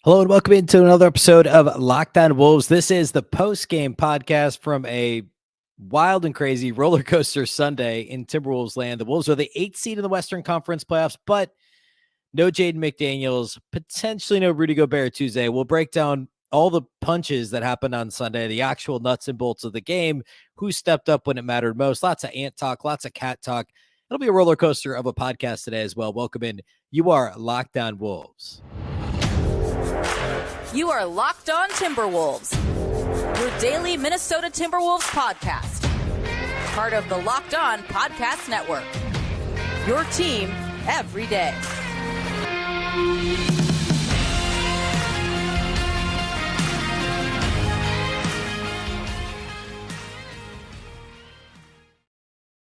Hello and welcome into another episode of Locked On Wolves. This is the post-game podcast from a wild and crazy roller coaster Sunday in Timberwolves land. The Wolves are the 8th seed in the Western Conference playoffs, but no Jaden McDaniels, potentially no Rudy Gobert Tuesday. We'll break down all the punches that happened on Sunday, the actual nuts and bolts of the game, who stepped up when it mattered most. Lots of ant talk, lots of cat talk. It'll be a roller coaster of a podcast today as well. Welcome in. You are Locked On Wolves. You are Locked On Timberwolves, your daily Minnesota Timberwolves podcast. Part of the Locked On Podcast Network. Your team every day.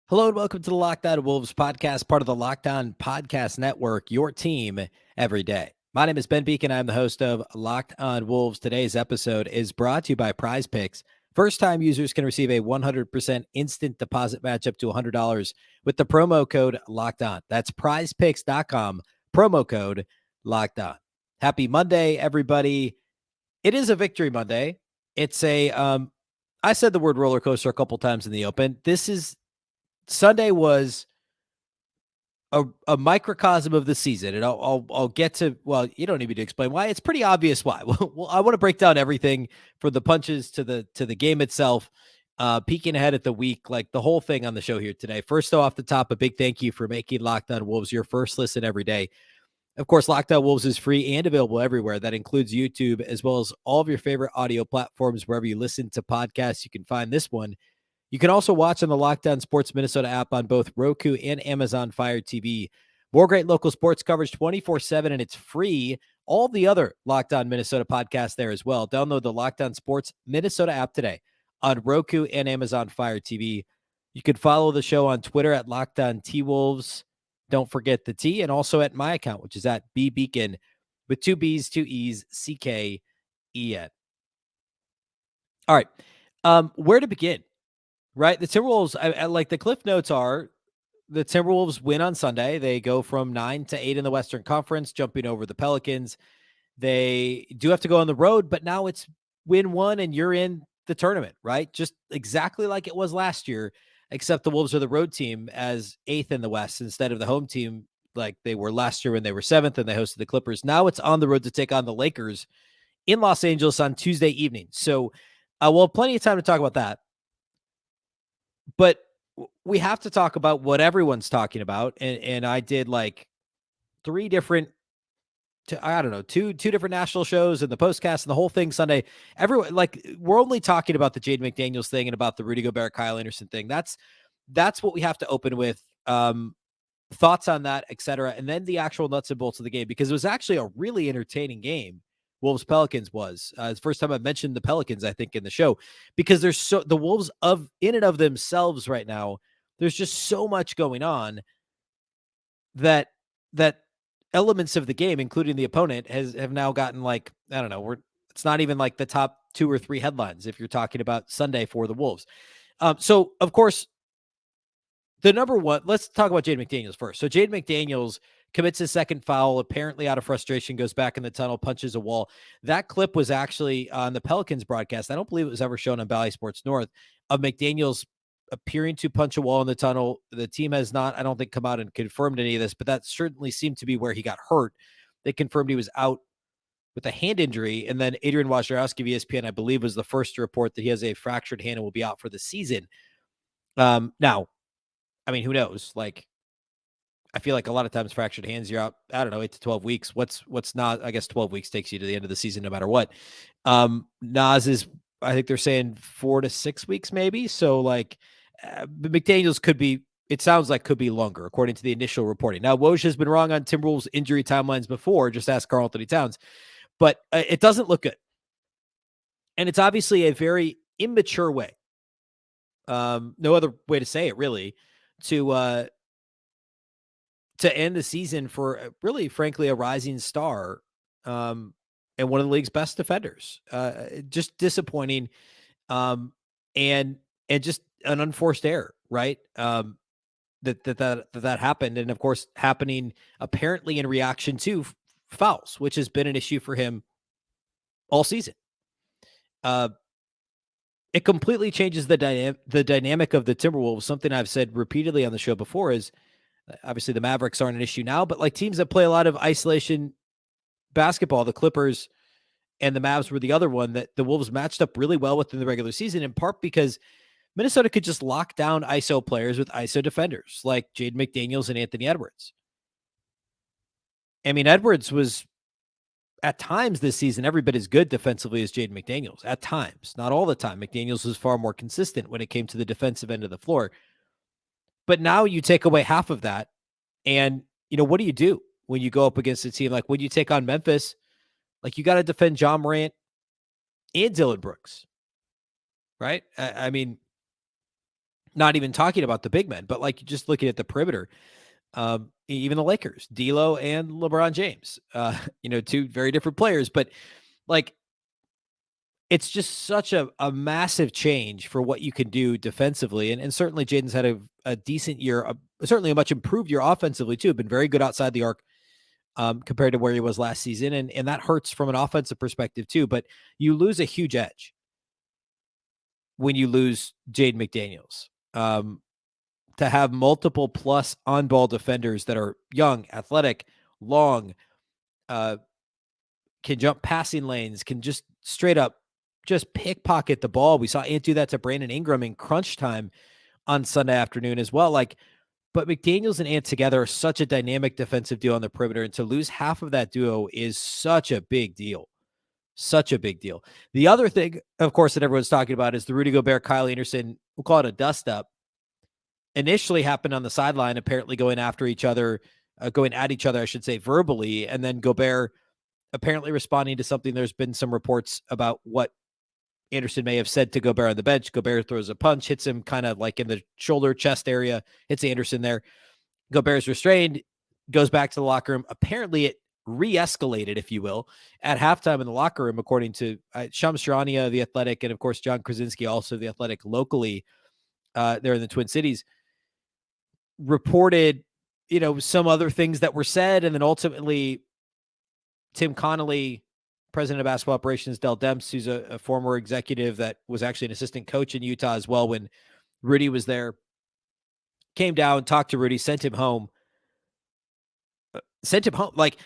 Hello and welcome to the Locked On Wolves podcast, part of the Locked On Podcast Network, your team every day. My name is Ben Beecken. I'm the host of Locked On Wolves. Today's episode is brought to you by Prize Picks. First-time users can receive a 100% instant deposit match up to $100 with the promo code Locked On. That's prizepicks.com, promo code Locked On. Happy Monday, everybody. It is a victory Monday. It's I said the word roller coaster a couple times in the open. Sunday was a microcosm of the season, and I'll get to, well, you don't need me to explain why. It's pretty obvious why. Well, I want to break down everything from the punches to the game itself, peeking ahead at the week, like the whole thing on the show here today. First, though, off the top, a big thank you for making Locked On Wolves your first listen every day. Of course, Locked On Wolves is free and available everywhere. That includes YouTube, as well as all of your favorite audio platforms. Wherever you listen to podcasts, you can find this one. You can also watch on the Locked On Sports Minnesota app on both Roku and Amazon Fire TV. More great local sports coverage 24/7, and it's free. All the other Locked On Minnesota podcasts there as well. Download the Locked On Sports Minnesota app today on Roku and Amazon Fire TV. You can follow the show on Twitter at Locked On T-Wolves. Don't forget the T, and also at my account, which is at Beecken with 2 B's, 2 E's, CKEN. All right. Where to begin? Right. The Timberwolves, I like the cliff notes are the Timberwolves win on Sunday. They go from 9-8 in the Western Conference, jumping over the Pelicans. They do have to go on the road, but now it's win one and you're in the tournament, right? Just exactly like it was last year, except the Wolves are the road team as 8th in the West instead of the home team like they were last year when they were 7th and they hosted the Clippers. Now it's on the road to take on the Lakers in Los Angeles on Tuesday evening. So we'll have plenty of time to talk about that. But we have to talk about what everyone's talking about. And I did like 3 different, I don't know, two different national shows and the postcast and the whole thing Sunday. Everyone, like, we're only talking about the Jaden McDaniels thing and about the Rudy Gobert, Kyle Anderson thing. That's what we have to open with. Thoughts on that, et cetera. And then the actual nuts and bolts of the game, because it was actually a really entertaining game. Wolves Pelicans was the first time I mentioned the Pelicans, I think, in the show, because there's the Wolves in and of themselves right now. There's just so much going on that elements of the game, including the opponent, have now gotten, like, I don't know, it's not even like the top 2 or 3 headlines if you're talking about Sunday for the Wolves. So of course, the number one, let's talk about Jaden McDaniels first. So Jaden McDaniels commits his second foul, apparently out of frustration, goes back in the tunnel, punches a wall. That clip was actually on the Pelicans broadcast. I don't believe it was ever shown on Bally Sports North, of McDaniels appearing to punch a wall in the tunnel. The team has not, I don't think, come out and confirmed any of this, but that certainly seemed to be where he got hurt. They confirmed he was out with a hand injury. And then Adrian Wojnarowski of ESPN, I believe, was the first to report that he has a fractured hand and will be out for the season. Now, I mean, who knows? Like, I feel like a lot of times fractured hands, you're out, I don't know, 8 to 12 weeks. What's not, I guess 12 weeks takes you to the end of the season no matter what. Nas is, I think they're saying 4 to 6 weeks maybe. So, like, McDaniels could be, it sounds like could be longer, according to the initial reporting. Now, Woj has been wrong on Timberwolves injury timelines before. Just ask Karl-Anthony Towns. But it doesn't look good. And it's obviously a very immature way. No other way to say it, really, to end the season for really, frankly, a rising star and one of the league's best defenders. Just disappointing, and just an unforced error, right? That happened, and of course, happening apparently in reaction to fouls, which has been an issue for him all season. It completely changes the dynamic of the Timberwolves. Something I've said repeatedly on the show before is obviously the Mavericks aren't an issue now, but like teams that play a lot of isolation basketball, the Clippers and the Mavs were the other one that the Wolves matched up really well within the regular season, in part because Minnesota could just lock down ISO players with ISO defenders like Jaden McDaniels and Anthony Edwards. I mean, Edwards was at times this season every bit as good defensively as Jaden McDaniels. At times, not all the time. McDaniels was far more consistent when it came to the defensive end of the floor. But now you take away half of that, and what do you do when you go up against a team like when you take on Memphis? Like you got to defend John Morant and Dillon Brooks, right? I mean, not even talking about the big men, but like just looking at the perimeter. Even the Lakers, D'Lo and LeBron James, two very different players, but like it's just such a massive change for what you can do defensively. And certainly Jaden's had a decent year, certainly a much improved year offensively too, been very good outside the arc compared to where he was last season. And that hurts from an offensive perspective too, but you lose a huge edge when you lose Jaden McDaniels. To have multiple plus on-ball defenders that are young, athletic, long, can jump passing lanes, can just straight up just pickpocket the ball. We saw Ant do that to Brandon Ingram in crunch time on Sunday afternoon as well. But McDaniels and Ant together are such a dynamic defensive duo on the perimeter, and to lose half of that duo is such a big deal. Such a big deal. The other thing, of course, that everyone's talking about is the Rudy Gobert, Kyle Anderson, we'll call it a dust-up, initially happened on the sideline, apparently going at each other, I should say, verbally, and then Gobert apparently responding to something. There's been some reports about what Anderson may have said to Gobert on the bench. Gobert throws a punch, hits him kind of like in the shoulder, chest area, hits Anderson there. Gobert's restrained, goes back to the locker room. Apparently it re-escalated, if you will, at halftime in the locker room, according to Shams Charania, The Athletic, and of course, John Krasinski, also The Athletic locally there in the Twin Cities, reported, some other things that were said. And then ultimately Tim Connolly, president of basketball operations, Del Demps, who's a former executive that was actually an assistant coach in Utah as well when Rudy was there, came down, talked to Rudy, sent him home. Like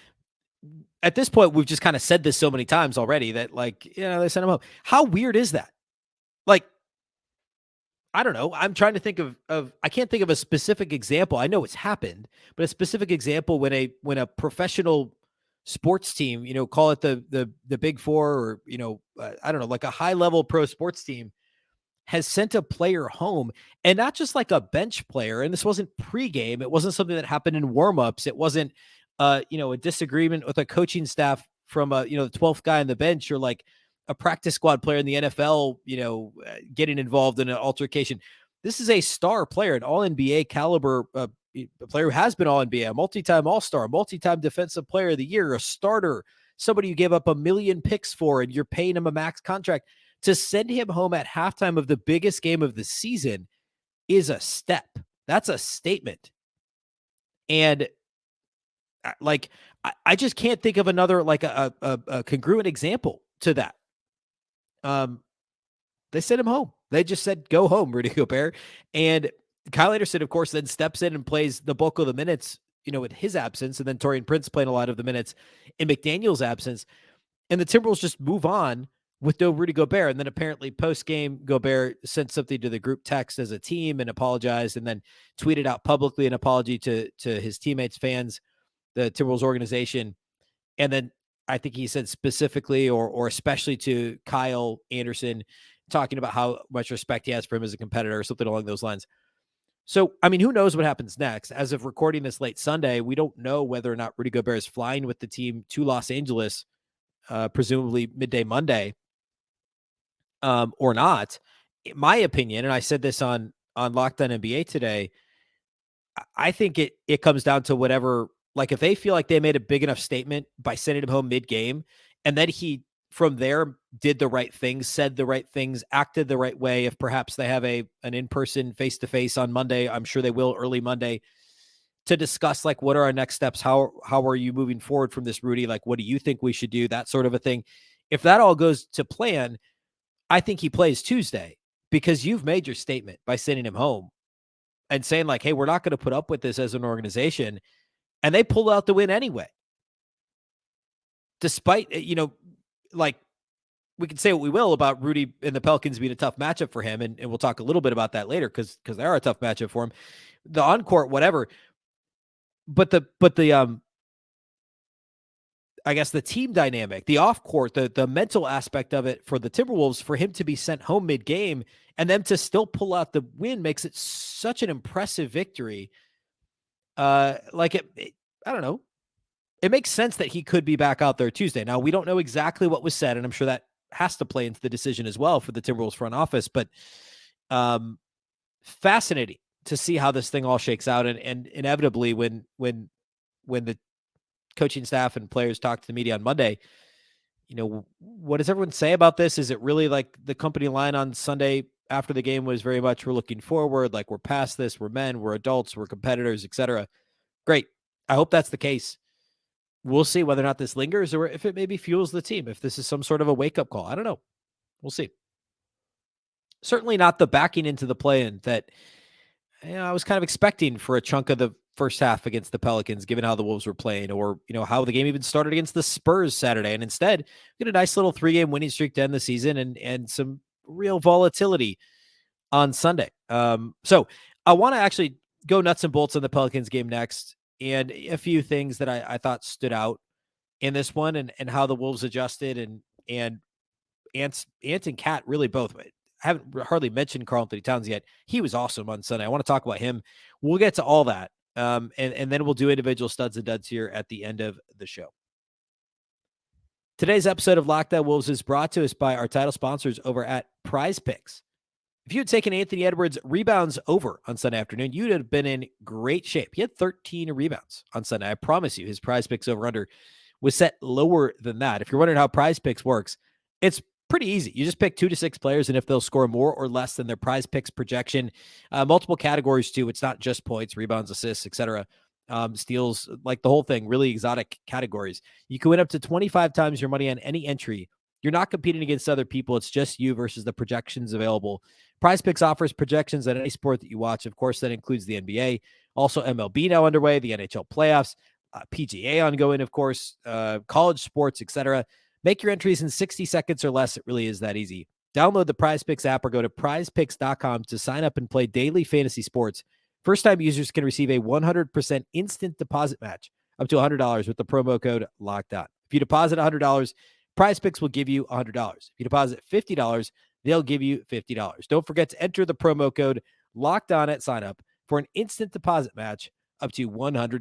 at this point, we've just kind of said this so many times already that they sent him home. How weird is that? Like, I don't know. I'm trying to think of I can't think of a specific example. I know it's happened, but a specific example when a professional sports team, call it the Big Four, or I don't know, like a high level pro sports team, has sent a player home, and not just like a bench player. And this wasn't pregame. It wasn't something that happened in warmups. It wasn't a disagreement with a coaching staff from the 12th guy on the bench, or like a practice squad player in the NFL, getting involved in an altercation. This is a star player, an all-NBA caliber a player who has been all-NBA, a multi-time all-star, multi-time defensive player of the year, a starter, somebody you gave up $1 million picks for, and you're paying him a max contract. To send him home at halftime of the biggest game of the season is a step. That's a statement. And I just can't think of another, like a congruent example to that. They sent him home. They just said, go home, Rudy Gobert. And Kyle Anderson, of course, then steps in and plays the bulk of the minutes, with his absence. And then Taurean Prince playing a lot of the minutes in McDaniels' absence. And the Timberwolves just move on with no Rudy Gobert. And then apparently post-game, Gobert sent something to the group text as a team and apologized, and then tweeted out publicly an apology to his teammates, fans, the Timberwolves organization. And then I think he said specifically or especially to Kyle Anderson, talking about how much respect he has for him as a competitor or something along those lines. So, I mean, who knows what happens next? As of recording this late Sunday, we don't know whether or not Rudy Gobert is flying with the team to Los Angeles, presumably midday Monday, or not. In my opinion, and I said this on Locked On NBA today, I think it comes down to whatever. Like, if they feel like they made a big enough statement by sending him home mid-game, and then he, from there, did the right things, said the right things, acted the right way, if perhaps they have an in-person face-to-face on Monday, I'm sure they will early Monday, to discuss, like, what are our next steps? How are you moving forward from this, Rudy? Like, what do you think we should do? That sort of a thing. If that all goes to plan, I think he plays Tuesday because you've made your statement by sending him home and saying like, hey, we're not going to put up with this as an organization. And they pulled out the win anyway. Despite, like we can say what we will about Rudy and the Pelicans being a tough matchup for him. And we'll talk a little bit about that later because they are a tough matchup for him. The on-court, whatever. But the I guess the team dynamic, the off-court, the mental aspect of it for the Timberwolves, for him to be sent home mid-game and them to still pull out the win makes it such an impressive victory. I don't know. It makes sense that he could be back out there Tuesday. Now, we don't know exactly what was said, and I'm sure that has to play into the decision as well for the Timberwolves front office, but fascinating to see how this thing all shakes out. And inevitably when the coaching staff and players talk to the media on Monday, what does everyone say about this? Is it really like the company line on Sunday after the game was very much, we're looking forward, like we're past this, we're men, we're adults, we're competitors, etc. Great. I hope that's the case. We'll see whether or not this lingers or if it maybe fuels the team, if this is some sort of a wake-up call. I don't know. We'll see. Certainly not the backing into the play-in that I was kind of expecting for a chunk of the first half against the Pelicans, given how the Wolves were playing, or how the game even started against the Spurs Saturday. And instead, we get a nice little 3-game winning streak to end the season and some real volatility on Sunday. So I want to actually go nuts and bolts on the Pelicans game next, and a few things that I thought stood out in this one, and how the Wolves adjusted, and Ant and Cat really both. I haven't hardly mentioned Karl-Anthony Towns yet. He was awesome on Sunday. I want to talk about him. We'll get to all that. And then we'll do individual studs and duds here at the end of the show. Today's episode of Locked On Wolves is brought to us by our title sponsors over at Prize Picks. If you had taken Anthony Edwards' rebounds over on Sunday afternoon, you'd have been in great shape. He had 13 rebounds on Sunday. I promise you, his Prize Picks over-under was set lower than that. If you're wondering how Prize Picks works, it's pretty easy. You just pick 2 to 6 players, and if they'll score more or less than their Prize Picks projection, multiple categories too. It's not just points, rebounds, assists, etc. Steals, like the whole thing, really exotic categories. You can win up to 25 times your money on any entry. You're not competing against other people. It's just you versus the projections available. Prize Picks offers projections on any sport that you watch. Of course, that includes the NBA, also MLB now underway, the NHL playoffs, PGA ongoing, of course, college sports, etc. Make your entries in 60 seconds or less. It really is that easy. Download the Prize Picks app or go to prizepicks.com to sign up and play daily fantasy sports. First-time users can receive a 100% instant deposit match up to $100 with the promo code LOCKEDON. If you deposit $100, Prize Picks will give you $100. If you deposit $50, they'll give you $50. Don't forget to enter the promo code LOCKEDON at sign up for an instant deposit match up to $100.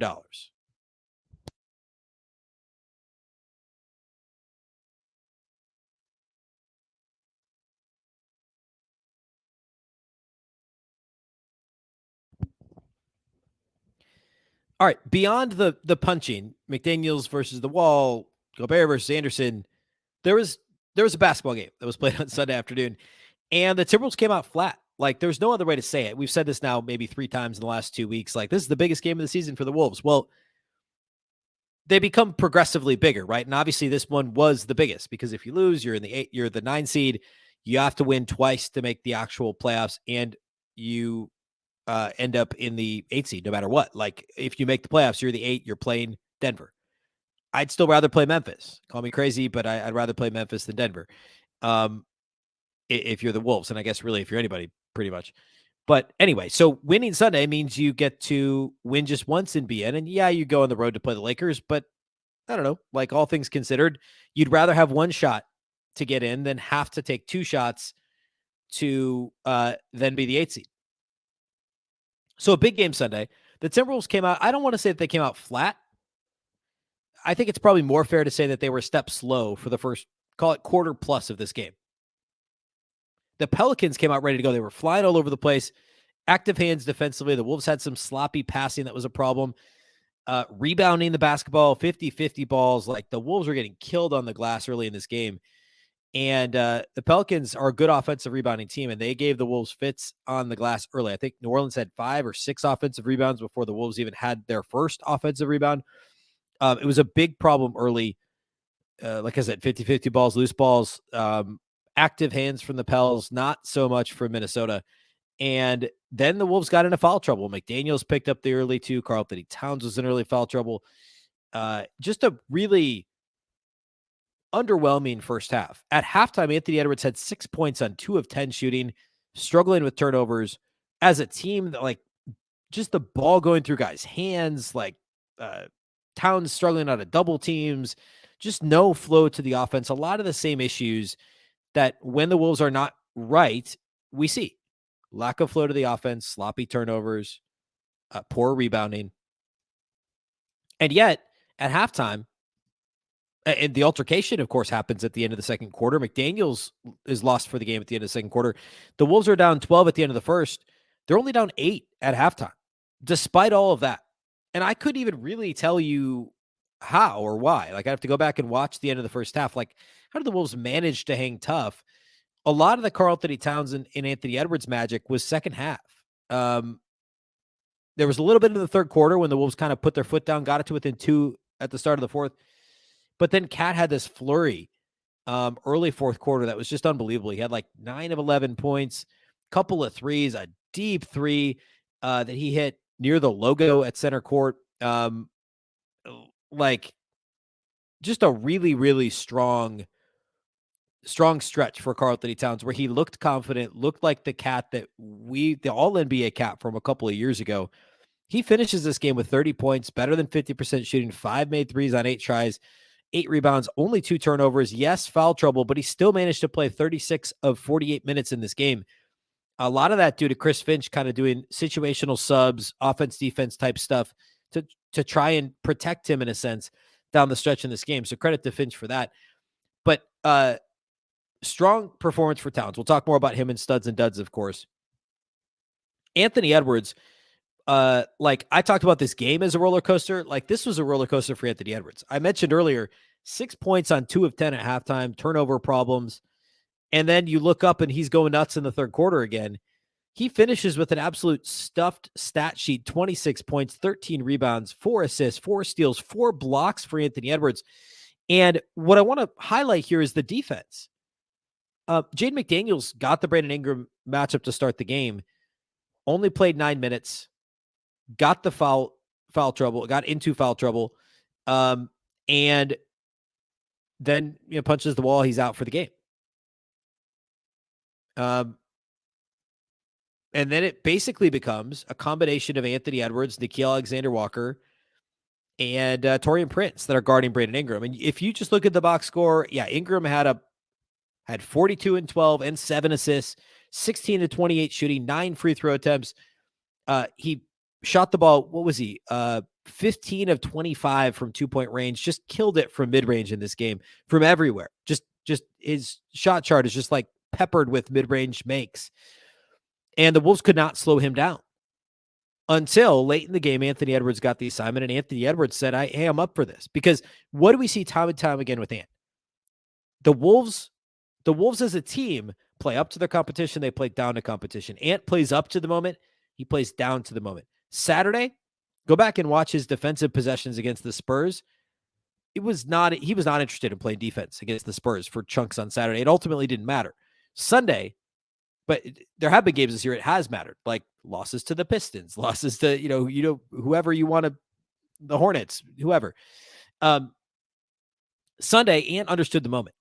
All right, beyond the punching, McDaniels versus the wall, Gobert versus Anderson, there was a basketball game that was played on Sunday afternoon, and the Timberwolves came out flat. Like, there's no other way to say it. We've said this now maybe 3 times in the last 2 weeks. Like, this is the biggest game of the season for the Wolves. Well, they become progressively bigger, right? And obviously, this one was the biggest because if you lose, you're the 9 seed. You have to win twice to make the actual playoffs, and you end up in the 8 seed no matter what. Like, if you make the playoffs, you're the 8, you're playing Denver. I'd still rather play Memphis. Call me crazy, but I'd rather play Memphis than Denver. If you're the Wolves, and I guess really if you're anybody, pretty much. But anyway, so winning Sunday means you get to win just once and be in. And yeah, you go on the road to play the Lakers, but I don't know, like all things considered, you'd rather have one shot to get in than have to take 2 shots to then be the 8 seed. So a big game Sunday. The Timberwolves came out. I don't want to say that they came out flat. I think it's probably more fair to say that they were a step slow for the first, call it quarter plus of this game. The Pelicans came out ready to go. They were flying all over the place. Active hands defensively. The Wolves had some sloppy passing that was a problem. Rebounding the basketball, 50-50 balls. Like, the Wolves were getting killed on the glass early in this game. And the Pelicans are a good offensive rebounding team, and they gave the Wolves fits on the glass early. I think New Orleans had 5 or 6 offensive rebounds before the Wolves even had their first offensive rebound. It was a big problem early. like I said, 50-50 balls, loose balls, active hands from the Pels, not so much for Minnesota. And then the Wolves got into foul trouble. McDaniels picked up the early two. Karl-Anthony Towns was in early foul trouble. Just a really underwhelming first half. At halftime, Anthony Edwards had 6 points on 2 of 10 shooting, struggling with turnovers. As a team, that, like, just the ball going through guys' hands, like Towns struggling out of double teams, just no flow to the offense. A lot of the same issues that when the Wolves are not right, we see. Lack of flow to the offense, sloppy turnovers, poor rebounding. And yet, at halftime, and the altercation, of course, happens at the end of the second quarter. McDaniels is lost for the game at the end of the second quarter. The Wolves are down 12 at the end of the first. They're only down 8 at halftime, despite all of that. And I couldn't even really tell you how or why. Like, I have to go back and watch the end of the first half. Like, how did the Wolves manage to hang tough? A lot of the Karl-Anthony Towns and Anthony Edwards magic was second half. There was a little bit in the third quarter when the Wolves kind of put their foot down, got it to within 2 at the start of the fourth. But then Cat had this flurry early fourth quarter that was just unbelievable. He had like 9 of 11 points, couple of threes, a deep three that he hit near the logo at center court. Like, just a really, really strong stretch for Karl-Anthony Towns where he looked confident, looked like the Cat that the all-NBA Cat from a couple of years ago. He finishes this game with 30 points, better than 50% shooting, 5 made threes on 8 tries, 8 rebounds, only 2 turnovers. Yes, foul trouble, but he still managed to play 36 of 48 minutes in this game. A lot of that due to Chris Finch kind of doing situational subs, offense, defense type stuff to try and protect him in a sense down the stretch in this game. So credit to Finch for that. But strong performance for Towns. We'll talk more about him in studs and duds, of course. Anthony Edwards, like I talked about this game as a roller coaster. Like, this was a roller coaster for Anthony Edwards. I mentioned earlier, 6 points on 2 of 10 at halftime, turnover problems. And then you look up and he's going nuts in the third quarter again. He finishes with an absolute stuffed stat sheet, 26 points, 13 rebounds, 4 assists, 4 steals, 4 blocks for Anthony Edwards. And what I want to highlight here is the defense. Jaden McDaniels got the Brandon Ingram matchup to start the game, only played 9 minutes, got the foul trouble, got into foul trouble, and then punches the wall. He's out for the game. And then it basically becomes a combination of Anthony Edwards, Nickeil Alexander-Walker, and Taurean Prince that are guarding Brandon Ingram. And if you just look at the box score, yeah, Ingram had 42 and 12 and 7 assists, 16 to 28 shooting, 9 free throw attempts. He shot the ball. What was he? 15 of 25 from 2-point range. Just killed it from mid-range in this game from everywhere. Just his shot chart is just like peppered with mid-range makes. And the Wolves could not slow him down until late in the game. Anthony Edwards got the assignment, and Anthony Edwards said, hey, I'm up for this. Because what do we see time and time again with Ant? The Wolves as a team play up to their competition. They play down to competition. Ant plays up to the moment. He plays down to the moment. Saturday, go back and watch his defensive possessions against the Spurs. He was not interested in playing defense against the Spurs for chunks on Saturday. It ultimately didn't matter. Sunday, but there have been games this year it has mattered, like losses to the Pistons, losses to, whoever you want to, the Hornets, whoever. Sunday, Ant understood the moment.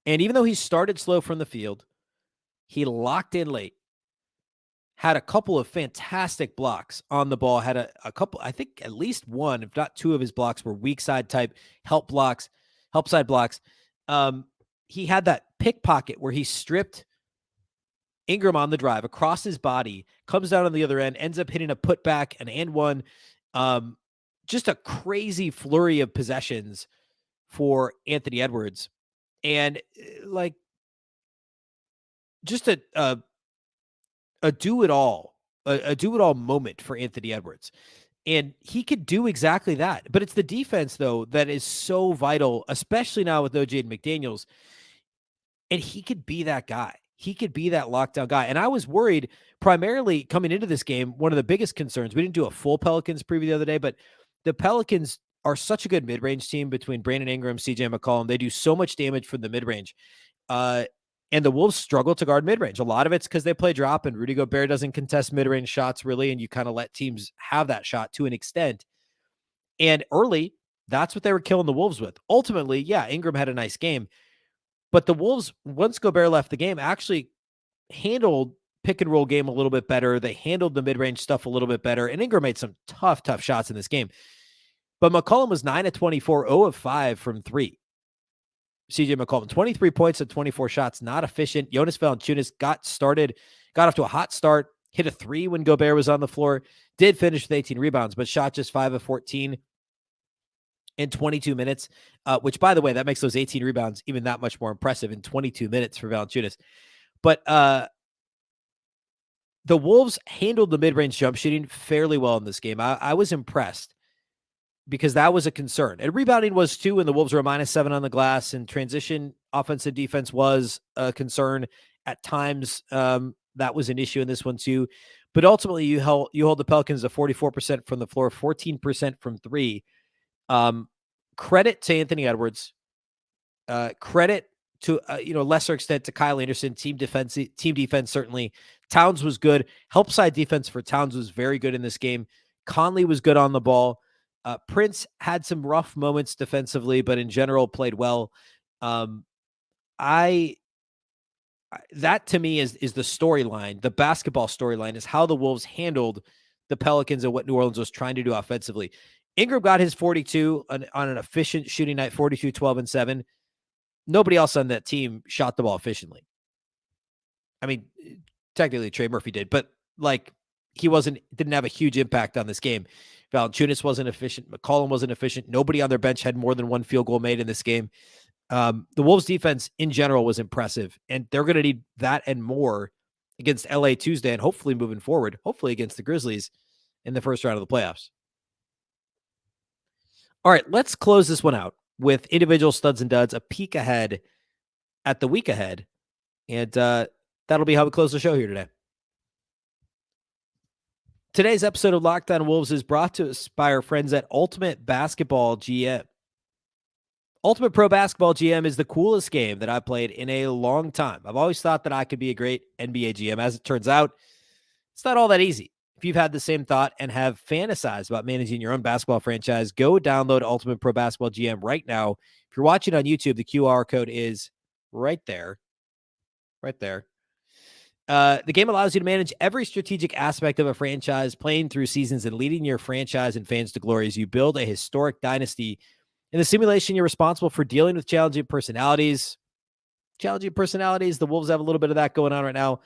And even though he started slow from the field, he locked in late, had a couple of fantastic blocks on the ball, had a couple, I think at least one, if not 2 of his blocks were weak side type help side blocks. He had that pickpocket where he stripped Ingram on the drive across his body, comes down on the other end, ends up hitting a putback, an and one. Just a crazy flurry of possessions for Anthony Edwards. And like, just a do-it-all moment for Anthony Edwards. And he could do exactly that. But it's the defense, though, that is so vital, especially now with no Jaden McDaniels. And he could be that guy. He could be that lockdown guy. And I was worried primarily coming into this game. One of the biggest concerns, we didn't do a full Pelicans preview the other day, but the Pelicans are such a good mid-range team between Brandon Ingram, CJ McCollum. They do so much damage from the mid-range. And the Wolves struggle to guard mid-range. A lot of it's because they play drop, and Rudy Gobert doesn't contest mid-range shots really, and you kind of let teams have that shot to an extent. And early, that's what they were killing the Wolves with. Ultimately, yeah, Ingram had a nice game, but the Wolves, once Gobert left the game, actually handled pick and roll game a little bit better. They handled the mid-range stuff a little bit better, and Ingram made some tough shots in this game. But McCollum was 9 of 24, 0 of 5 from 3. CJ McCollum, 23 points at 24 shots, not efficient. Jonas Valanciunas got off to a hot start, hit a 3 when Gobert was on the floor, did finish with 18 rebounds, but shot just 5 of 14 in 22 minutes, which, by the way, that makes those 18 rebounds even that much more impressive in 22 minutes for Valanciunas. But the Wolves handled the mid-range jump shooting fairly well in this game. I was impressed because that was a concern. And rebounding was too, and the Wolves were a -7 on the glass, and transition offensive defense was a concern at times. That was an issue in this one too. But ultimately, you hold the Pelicans to 44% from the floor, 14% from 3. Credit to Anthony Edwards. Credit to lesser extent to Kyle Anderson. Team defense certainly. Towns was good. Help side defense for Towns was very good in this game. Conley was good on the ball. Prince had some rough moments defensively, but in general played well. That to me is the storyline. The basketball storyline is how the Wolves handled the Pelicans and what New Orleans was trying to do offensively. Ingram got his 42 on an efficient shooting night, 42, 12, and 7. Nobody else on that team shot the ball efficiently. I mean, technically Trey Murphy did, but he didn't have a huge impact on this game. Valanciunas wasn't efficient. McCollum wasn't efficient. Nobody on their bench had more than one field goal made in this game. The Wolves defense in general was impressive, and they're going to need that and more against LA Tuesday, and hopefully moving forward, hopefully against the Grizzlies in the first round of the playoffs. All right, let's close this one out with individual studs and duds, a peek ahead at the week ahead, and that'll be how we close the show here today. Today's episode of Locked On Wolves is brought to us by our friends at Ultimate Basketball GM. Ultimate Pro Basketball GM is the coolest game that I've played in a long time. I've always thought that I could be a great NBA GM. As it turns out, it's not all that easy. If you've had the same thought and have fantasized about managing your own basketball franchise, go download Ultimate Pro Basketball GM right now. If you're watching on YouTube, the QR code is right there. Right there. The game allows you to manage every strategic aspect of a franchise, playing through seasons and leading your franchise and fans to glory as you build a historic dynasty. In the simulation, you're responsible for dealing with challenging personalities. The Wolves have a little bit of that going on right now.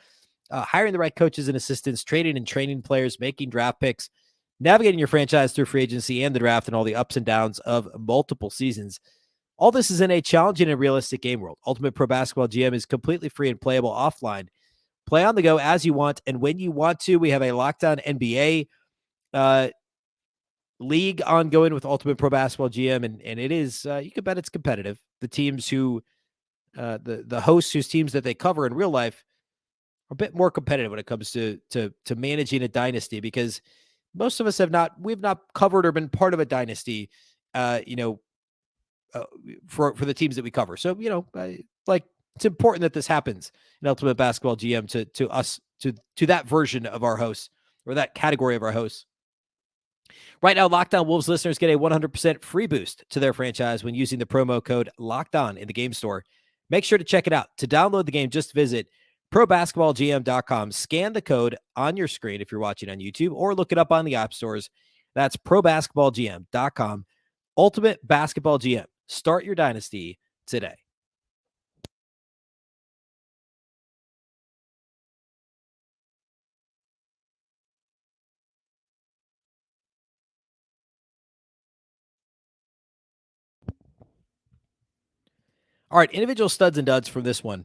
Hiring the right coaches and assistants, trading and training players, making draft picks, navigating your franchise through free agency and the draft, and all the ups and downs of multiple seasons. All this is in a challenging and realistic game world. Ultimate Pro Basketball GM is completely free and playable offline. Play on the go as you want and when you want to. We have a Lockdown NBA league ongoing with Ultimate Pro Basketball GM, and it is, you can bet it's competitive. The teams who, the hosts whose teams that they cover in real life are a bit more competitive when it comes to managing a dynasty, because most of us we've not covered or been part of a dynasty, for the teams that we cover. So, it's important that this happens in Ultimate Basketball GM to us, to that version of our hosts, or that category of our hosts. Right now, Locked On Wolves listeners get a 100% free boost to their franchise when using the promo code LOCKEDON in the game store. Make sure to check it out. To download the game, just visit probasketballgm.com. Scan the code on your screen if you're watching on YouTube, or look it up on the app stores. That's probasketballgm.com. Ultimate Basketball GM. Start your dynasty today. All right, individual studs and duds from this one.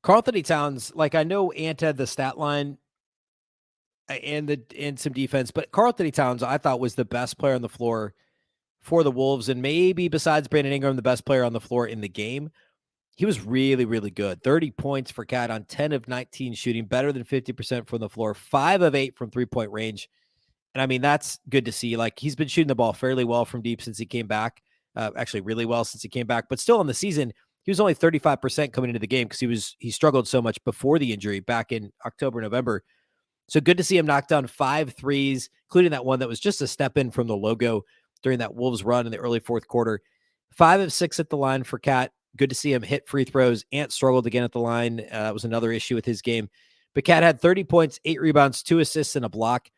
Karl-Anthony Towns, I know Ant had the stat line and some defense, but Karl-Anthony Towns, I thought, was the best player on the floor for the Wolves, and maybe besides Brandon Ingram, the best player on the floor in the game. He was really, really good. 30 points for Cat on 10 of 19 shooting, better than 50% from the floor, 5 of 8 from three-point range. And I mean, that's good to see. Like, he's been shooting the ball fairly well from deep since he came back. Actually, really well since he came back. But still, in the season, he was only 35% coming into the game because he struggled so much before the injury back in October, November. So good to see him knock down 5 threes, including that one that was just a step in from the logo during that Wolves run in the early fourth quarter. 5 of 6 at the line for Cat. Good to see him hit free throws. Ant struggled again at the line. That was another issue with his game. But Cat had 30 points, 8 rebounds, 2 assists, and a block.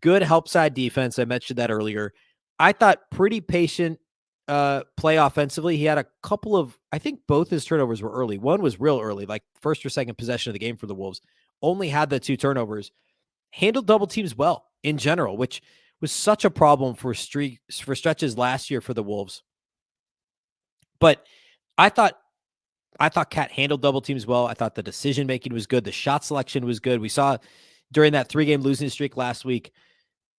Good help side defense. I mentioned that earlier. I thought pretty patient play offensively. He had a couple of, I think both his turnovers were early. One was real early, like first or second possession of the game for the Wolves. Only had the 2 turnovers. Handled double teams well in general, which was such a problem for stretches last year for the Wolves. But I thought Cat handled double teams well. I thought the decision making was good. The shot selection was good. We saw during that 3-game losing streak last week,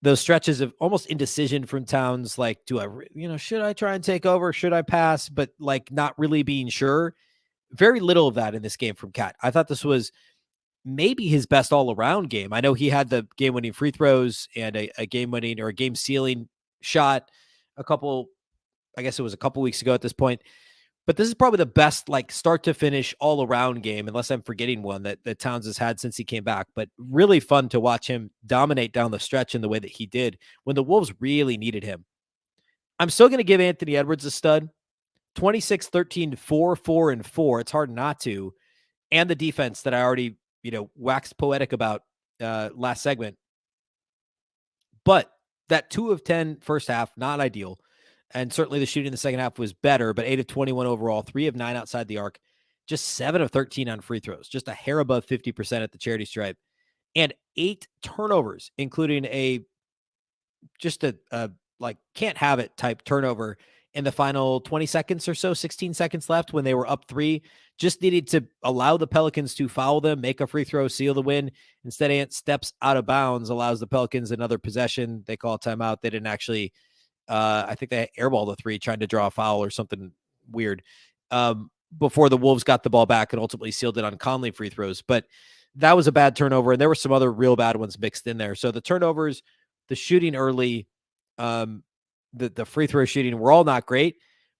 those stretches of almost indecision from Towns, like, should I try and take over? Should I pass? But like not really being sure. Very little of that in this game from Cat. I thought this was maybe his best all-around game. I know he had the game-winning free throws and a game-winning or a game-sealing shot I guess it was a couple weeks ago at this point. But this is probably the best, like, start-to-finish all-around game, unless I'm forgetting one that Towns has had since he came back. But really fun to watch him dominate down the stretch in the way that he did when the Wolves really needed him. I'm still going to give Anthony Edwards a stud. 26, 13, 4, 4, and 4. It's hard not to. And the defense that I already waxed poetic about last segment. But that 2 of 10 first half, not ideal. And certainly the shooting in the second half was better, but 8 of 21 overall, 3 of 9 outside the arc, just 7 of 13 on free throws, just a hair above 50% at the charity stripe, and 8 turnovers, including a can't have it type turnover in the final 20 seconds or so, 16 seconds left when they were up 3. Just needed to allow the Pelicans to foul them, make a free throw, seal the win. Instead, Ant steps out of bounds, allows the Pelicans another possession. They call a timeout. They didn't actually, I think they airballed a 3, trying to draw a foul or something weird before the Wolves got the ball back and ultimately sealed it on Conley free throws. But that was a bad turnover, and there were some other real bad ones mixed in there. So the turnovers, the shooting early, the free throw shooting were all not great,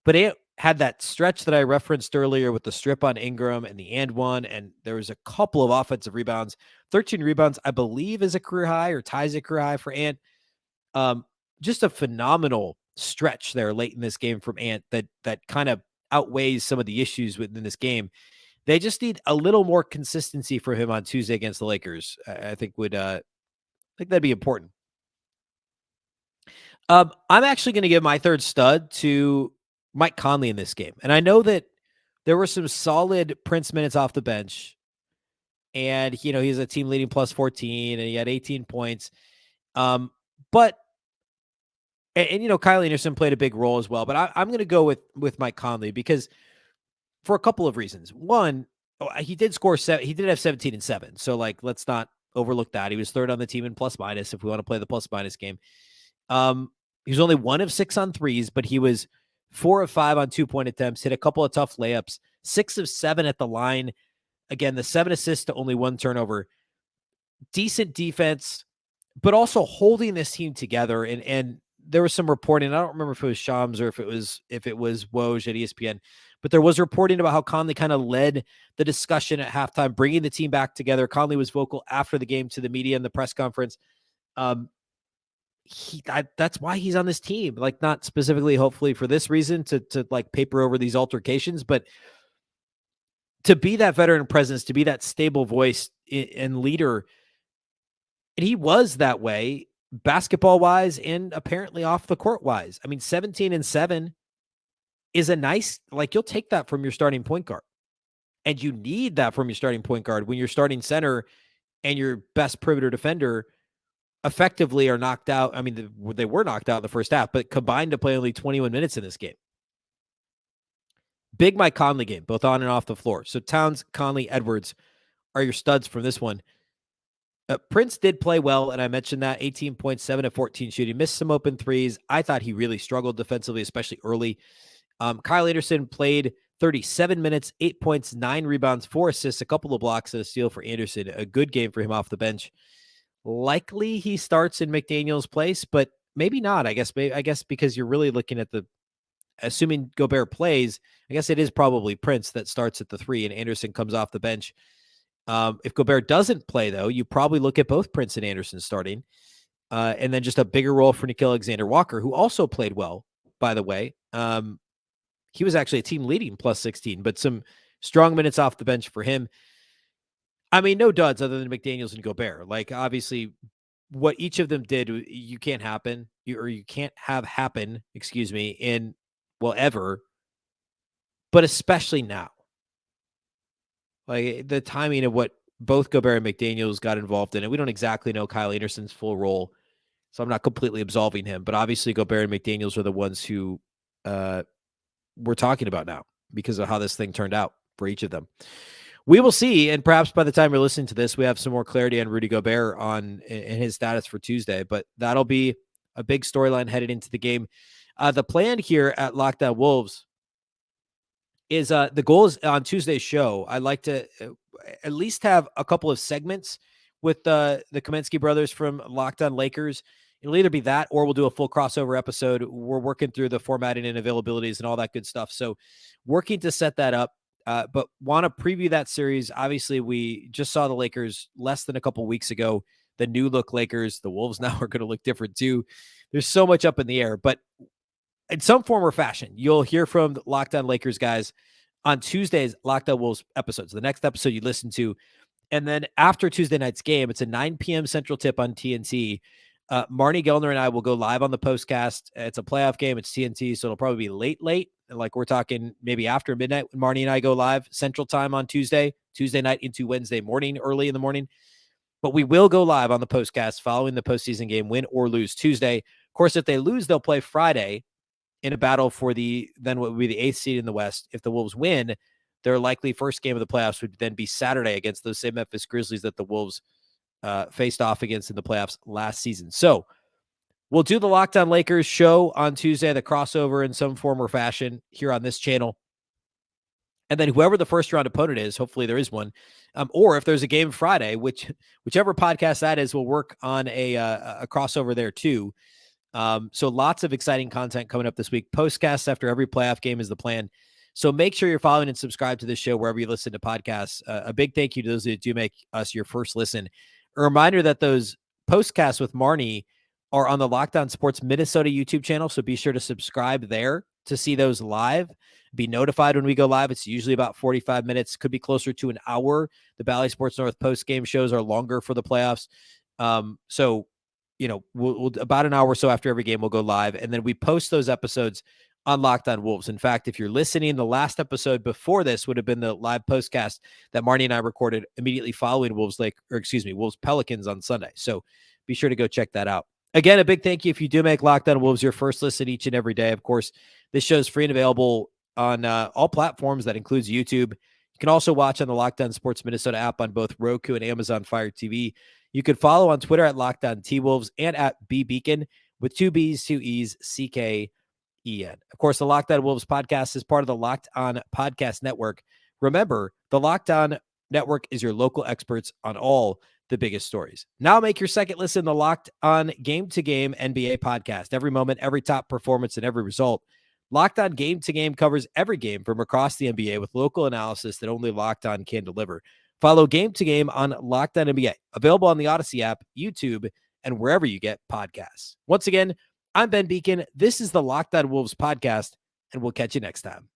but it had that stretch that I referenced earlier with the strip on Ingram and the and one, and there was a couple of offensive rebounds. 13 rebounds, I believe, is a career high or ties a career high for Ant. Just a phenomenal stretch there late in this game from Ant that kind of outweighs some of the issues within this game. They just need a little more consistency for him on Tuesday against the Lakers. I think that'd be important. I'm actually going to give my third stud to Mike Conley in this game. And I know that there were some solid Prince minutes off the bench. And, he's a team leading plus 14 and he had 18 points. But Kyle Anderson played a big role as well. But I'm going to go with Mike Conley because for a couple of reasons. One, he did score 7. He did have 17 and 7. So, let's not overlook that. He was third on the team in plus minus if we want to play the plus minus game. He was only 1 of 6 on threes, but he was 4 of 5 on 2-point attempts, hit a couple of tough layups, 6 of 7 at the line. Again, the 7 assists to only 1 turnover. Decent defense, but also holding this team together. And there was some reporting. I don't remember if it was Shams or if it was Woj at ESPN, but there was reporting about how Conley kind of led the discussion at halftime, bringing the team back together. Conley was vocal after the game to the media in the press conference. That's why he's on this team, not specifically, hopefully for this reason to paper over these altercations, but to be that veteran presence, to be that stable voice and leader. And he was that way basketball wise and apparently off the court wise. I mean, 17 and 7 is a nice, you'll take that from your starting point guard, and you need that from your starting point guard when your starting center and your best perimeter defender effectively are knocked out. I mean, they were knocked out in the first half, but combined to play only 21 minutes in this game. Big Mike Conley game, both on and off the floor. So Towns, Conley, Edwards are your studs from this one. Prince did play well, and I mentioned that 18.7 of 14 shooting, missed some open threes. I thought he really struggled defensively, especially early. Kyle Anderson played 37 minutes, 8 points, 9 rebounds, 4 assists, a couple of blocks and a steal for Anderson. A good game for him off the bench. likely he starts in McDaniels' place, but maybe not. I guess because you're really looking at assuming Gobert plays, I guess it is probably Prince that starts at the 3 and Anderson comes off the bench. If Gobert doesn't play, though, you probably look at both Prince and Anderson starting, and then just a bigger role for Nickeil Alexander-Walker, who also played well, by the way. He was actually a team leading plus 16, but some strong minutes off the bench for him. I mean, no duds other than McDaniels and Gobert. Like, obviously, what each of them did, you can't have happen, ever, but especially now. Like, the timing of what both Gobert and McDaniels got involved in, and we don't exactly know Kyle Anderson's full role, so I'm not completely absolving him, but obviously Gobert and McDaniels are the ones who we're talking about now because of how this thing turned out for each of them. We will see, and perhaps by the time you're listening to this, we have some more clarity on Rudy Gobert in his status for Tuesday, but that'll be a big storyline headed into the game. The plan here at Lockdown Wolves is the goal is on Tuesday's show. I'd like to at least have a couple of segments with the Kaminsky brothers from Lockdown Lakers. It'll either be that or we'll do a full crossover episode. We're working through the formatting and availabilities and all that good stuff. So working to set that up, but want to preview that series. Obviously, we just saw the Lakers less than a couple weeks ago. The new look Lakers, the Wolves now are going to look different too. There's so much up in the air, but in some form or fashion, you'll hear from the Lockdown Lakers guys on Tuesday's Lockdown Wolves episodes. The next episode you listen to. And then after Tuesday night's game, it's a 9 p.m. Central tip on TNT. Marnie Gellner and I will go live on the postcast. It's a playoff game. It's TNT, so it'll probably be late. Like we're talking maybe after midnight when Marnie and I go live Central time on Tuesday night into Wednesday morning, early in the morning. But we will go live on the postcast following the postseason game, win or lose Tuesday. Of course, if they lose, they'll play Friday in a battle for then what would be the 8th seed in the West. If the Wolves win, their likely first game of the playoffs would then be Saturday against those same Memphis Grizzlies that the Wolves faced off against in the playoffs last season. So we'll do the Lockdown Lakers show on Tuesday, the crossover in some form or fashion here on this channel. And then whoever the first round opponent is, hopefully there is one, or if there's a game Friday, whichever podcast that is, will work on a crossover there too. So lots of exciting content coming up this week. Postcasts after every playoff game is the plan. So make sure you're following and subscribe to this show wherever you listen to podcasts. A big thank you to those who do make us your first listen. A reminder that those postcasts with Marnie are on the Lockdown Sports Minnesota YouTube channel. So be sure to subscribe there to see those live. Be notified when we go live. It's usually about 45 minutes, could be closer to an hour. The Bally Sports North post-game shows are longer for the playoffs. So, we'll about an hour or so after every game, we'll go live. And then we post those episodes on Lockdown Wolves. In fact, if you're listening, the last episode before this would have been the live postcast that Marnie and I recorded immediately following Wolves Pelicans on Sunday. So be sure to go check that out. Again, a big thank you if you do make Lockdown Wolves your first listen each and every day. Of course, this show is free and available on all platforms. That includes YouTube. You can also watch on the Lockdown Sports Minnesota app on both Roku and Amazon Fire TV. You could follow on Twitter at Lockdown T-Wolves and at Beecken with 2 B's, 2 E's, CKEN. Of course, the Lockdown Wolves podcast is part of the Locked On Podcast Network. Remember, the Locked On Network is your local experts on all the biggest stories. Now make your second listen the Locked On Game to Game NBA podcast. Every moment, every top performance, and every result. Locked On Game to Game covers every game from across the NBA with local analysis that only Locked On can deliver. Follow Game to Game on Locked On NBA, available on the Odyssey app, YouTube, and wherever you get podcasts. Once again, I'm Ben Beecken. This is the Locked On Wolves podcast, and we'll catch you next time.